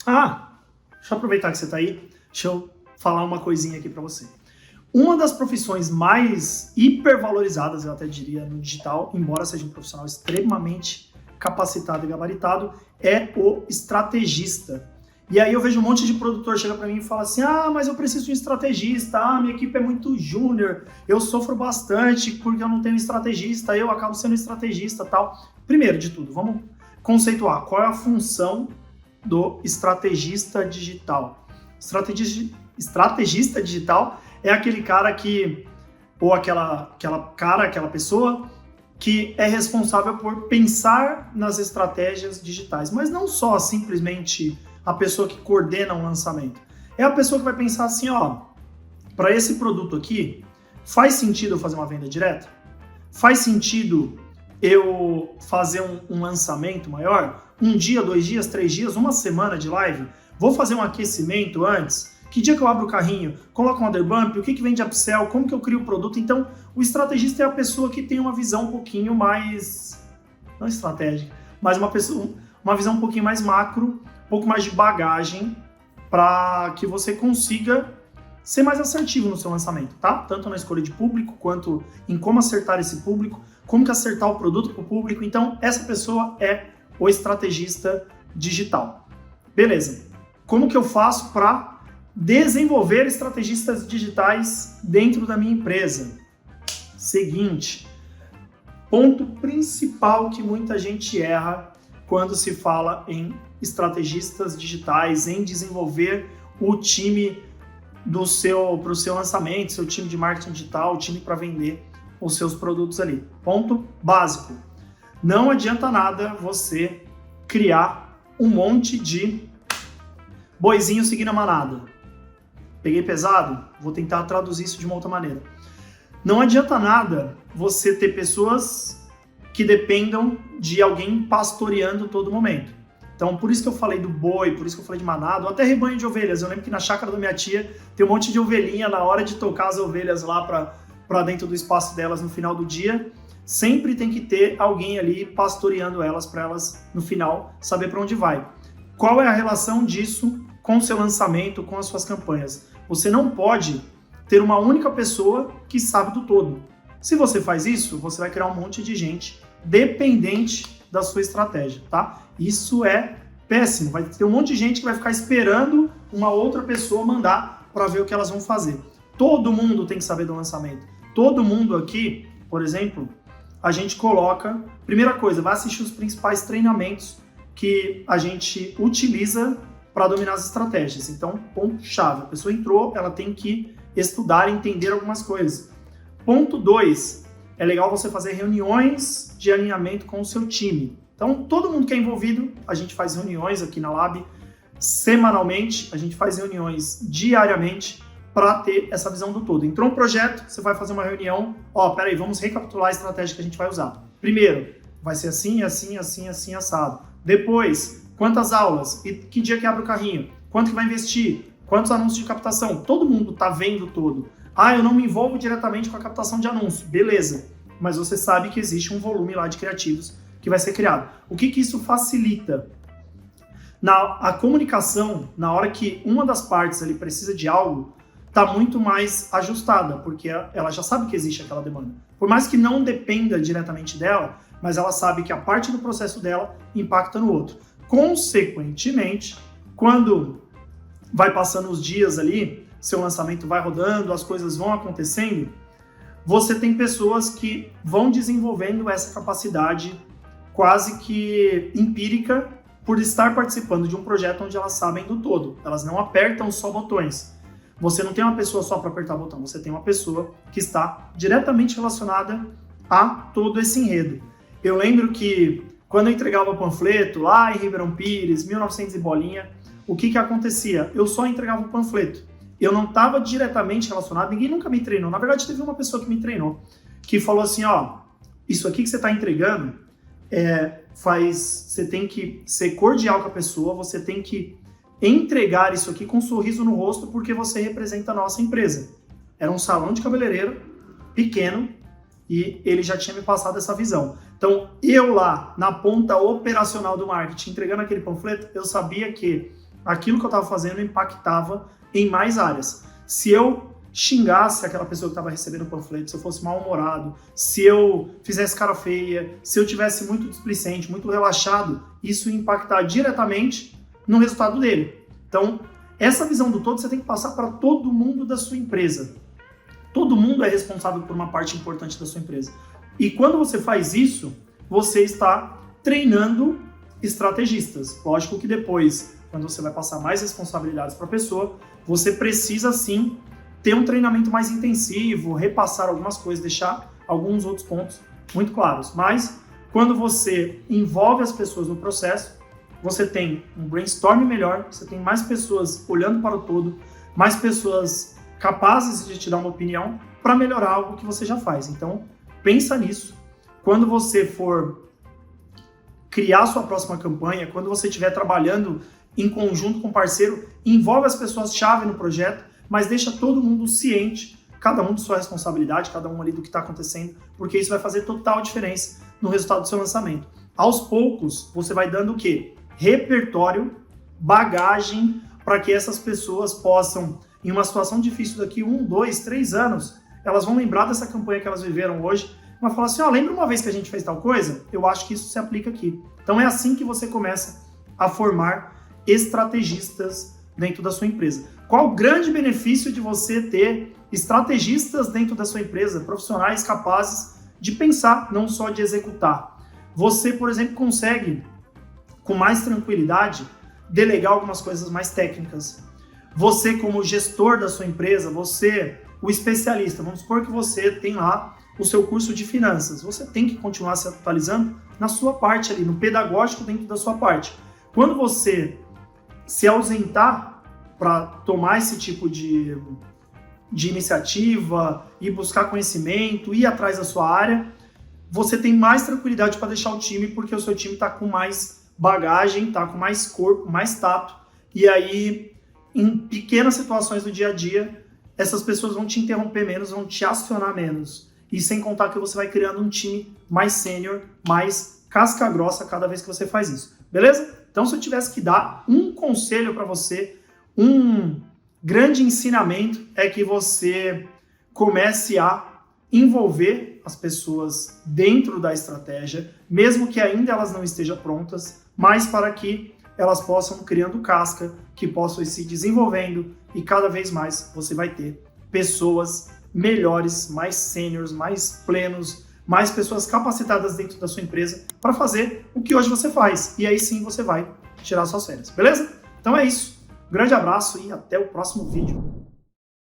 Deixa eu aproveitar que você está aí, deixa eu falar uma coisinha aqui para você. Uma das profissões mais hipervalorizadas, eu até diria, no digital, embora seja um profissional extremamente capacitado e gabaritado, é o estrategista. E aí eu vejo um monte de produtor chega para mim e fala assim, mas eu preciso de um estrategista, minha equipe é muito júnior, eu sofro bastante porque eu não tenho estrategista, eu acabo sendo estrategista e tal. Primeiro de tudo, vamos conceituar qual é a função do estrategista digital. Estrategista digital é aquele cara que, ou aquela pessoa que é responsável por pensar nas estratégias digitais, mas não só simplesmente a pessoa que coordena um lançamento. É a pessoa que vai pensar assim, para esse produto aqui, faz sentido eu fazer uma venda direta? Faz sentido eu fazer um lançamento maior? 1 dia, 2 dias, 3 dias, 1 semana de live? Vou fazer um aquecimento antes? Que dia que eu abro o carrinho? Coloco um order bump? O que vem de upsell? Como que eu crio o produto? Então, o estrategista é a pessoa que tem uma visão um pouquinho mais... não estratégica, mas uma visão um pouquinho mais macro, um pouco mais de bagagem para que você consiga ser mais assertivo no seu lançamento, tá? Tanto na escolha de público, quanto em como acertar esse público, como que acertar o produto para o público. Então, essa pessoa é o estrategista digital. Beleza. Como que eu faço para desenvolver estrategistas digitais dentro da minha empresa? Seguinte, ponto principal que muita gente erra quando se fala em estrategistas digitais, em desenvolver o time para o seu lançamento, seu time de marketing digital, o time para vender os seus produtos ali. Ponto básico. Não adianta nada você criar um monte de boizinho seguindo a manada. Peguei pesado? Vou tentar traduzir isso de uma outra maneira. Não adianta nada você ter pessoas que dependam de alguém pastoreando todo momento. Então, por isso que eu falei do boi, por isso que eu falei de manada, ou até rebanho de ovelhas. Eu lembro que na chácara da minha tia tem um monte de ovelhinha, na hora de tocar as ovelhas lá para dentro do espaço delas no final do dia, sempre tem que ter alguém ali pastoreando elas, para elas, no final, saber para onde vai. Qual é a relação disso com o seu lançamento, com as suas campanhas? Você não pode ter uma única pessoa que sabe do todo. Se você faz isso, você vai criar um monte de gente dependente da sua estratégia, tá? Isso é péssimo. Vai ter um monte de gente que vai ficar esperando uma outra pessoa mandar para ver o que elas vão fazer. Todo mundo tem que saber do lançamento. Todo mundo aqui, por exemplo, a gente coloca... Primeira coisa, vai assistir os principais treinamentos que a gente utiliza para dominar as estratégias. Então, ponto-chave. A pessoa entrou, ela tem que estudar e entender algumas coisas. Ponto 2, é legal você fazer reuniões de alinhamento com o seu time. Então, todo mundo que é envolvido, a gente faz reuniões aqui na Lab semanalmente, a gente faz reuniões diariamente para ter essa visão do todo. Entrou um projeto, você vai fazer uma reunião, peraí, vamos recapitular a estratégia que a gente vai usar. Primeiro, vai ser assim, assim, assim, assim, assado. Depois, quantas aulas? E que dia que abre o carrinho? Quanto que vai investir? Quantos anúncios de captação? Todo mundo está vendo todo. Eu não me envolvo diretamente com a captação de anúncio. Beleza, mas você sabe que existe um volume lá de criativos que vai ser criado. O que isso facilita? A comunicação, na hora que uma das partes ali precisa de algo, está muito mais ajustada, porque ela já sabe que existe aquela demanda. Por mais que não dependa diretamente dela, mas ela sabe que a parte do processo dela impacta no outro. Consequentemente, quando vai passando os dias ali, seu lançamento vai rodando, as coisas vão acontecendo, você tem pessoas que vão desenvolvendo essa capacidade quase que empírica por estar participando de um projeto onde elas sabem do todo. Elas não apertam só botões. Você não tem uma pessoa só para apertar botão, você tem uma pessoa que está diretamente relacionada a todo esse enredo. Eu lembro que quando eu entregava o panfleto lá em Ribeirão Pires, 1900 e bolinha, o que acontecia? Eu só entregava o panfleto. Eu não estava diretamente relacionado, ninguém nunca me treinou. Na verdade, teve uma pessoa que me treinou, que falou assim, isso aqui que você está entregando, você tem que ser cordial com a pessoa, você tem que entregar isso aqui com um sorriso no rosto, porque você representa a nossa empresa. Era um salão de cabeleireiro, pequeno, e ele já tinha me passado essa visão. Então, eu lá, na ponta operacional do marketing, entregando aquele panfleto, eu sabia que aquilo que eu estava fazendo impactava em mais áreas. Se eu xingasse aquela pessoa que estava recebendo o panfleto, se eu fosse mal-humorado, se eu fizesse cara feia, se eu tivesse muito displicente, muito relaxado, isso ia impactar diretamente no resultado dele. Então, essa visão do todo você tem que passar para todo mundo da sua empresa. Todo mundo é responsável por uma parte importante da sua empresa. E quando você faz isso, você está treinando estrategistas. Lógico que depois, quando você vai passar mais responsabilidades para a pessoa, você precisa sim ter um treinamento mais intensivo, repassar algumas coisas, deixar alguns outros pontos muito claros. Mas quando você envolve as pessoas no processo, você tem um brainstorm melhor, você tem mais pessoas olhando para o todo, mais pessoas capazes de te dar uma opinião para melhorar algo que você já faz. Então, pensa nisso. Quando você for criar sua próxima campanha, quando você estiver trabalhando em conjunto com o parceiro, envolve as pessoas-chave no projeto, mas deixa todo mundo ciente, cada um de sua responsabilidade, cada um ali do que está acontecendo, porque isso vai fazer total diferença no resultado do seu lançamento. Aos poucos, você vai dando o quê? Repertório, bagagem, para que essas pessoas possam, em uma situação difícil daqui 1, 2, 3 anos, elas vão lembrar dessa campanha que elas viveram hoje, mas falar assim, lembra uma vez que a gente fez tal coisa? Eu acho que isso se aplica aqui. Então é assim que você começa a formar estrategistas dentro da sua empresa. Qual o grande benefício de você ter estrategistas dentro da sua empresa, profissionais capazes de pensar, não só de executar? Você, por exemplo, consegue, com mais tranquilidade, delegar algumas coisas mais técnicas. Você, como gestor da sua empresa, você, o especialista, vamos supor que você tem lá o seu curso de finanças. Você tem que continuar se atualizando na sua parte ali, no pedagógico dentro da sua parte. Quando você se ausentar para tomar esse tipo de iniciativa e buscar conhecimento, ir atrás da sua área, você tem mais tranquilidade para deixar o time, porque o seu time está com mais bagagem, está com mais corpo, mais tato, e aí, em pequenas situações do dia a dia, essas pessoas vão te interromper menos, vão te acionar menos. E sem contar que você vai criando um time mais sênior, mais casca grossa cada vez que você faz isso. Beleza? Então, se eu tivesse que dar um conselho para você, um grande ensinamento é que você comece a envolver as pessoas dentro da estratégia, mesmo que ainda elas não estejam prontas, mas para que elas possam criando casca, que possam ir se desenvolvendo e cada vez mais você vai ter pessoas melhores, mais sêniores, mais plenos, mais pessoas capacitadas dentro da sua empresa para fazer o que hoje você faz. E aí sim você vai tirar suas férias, beleza? Então é isso. Um grande abraço e até o próximo vídeo.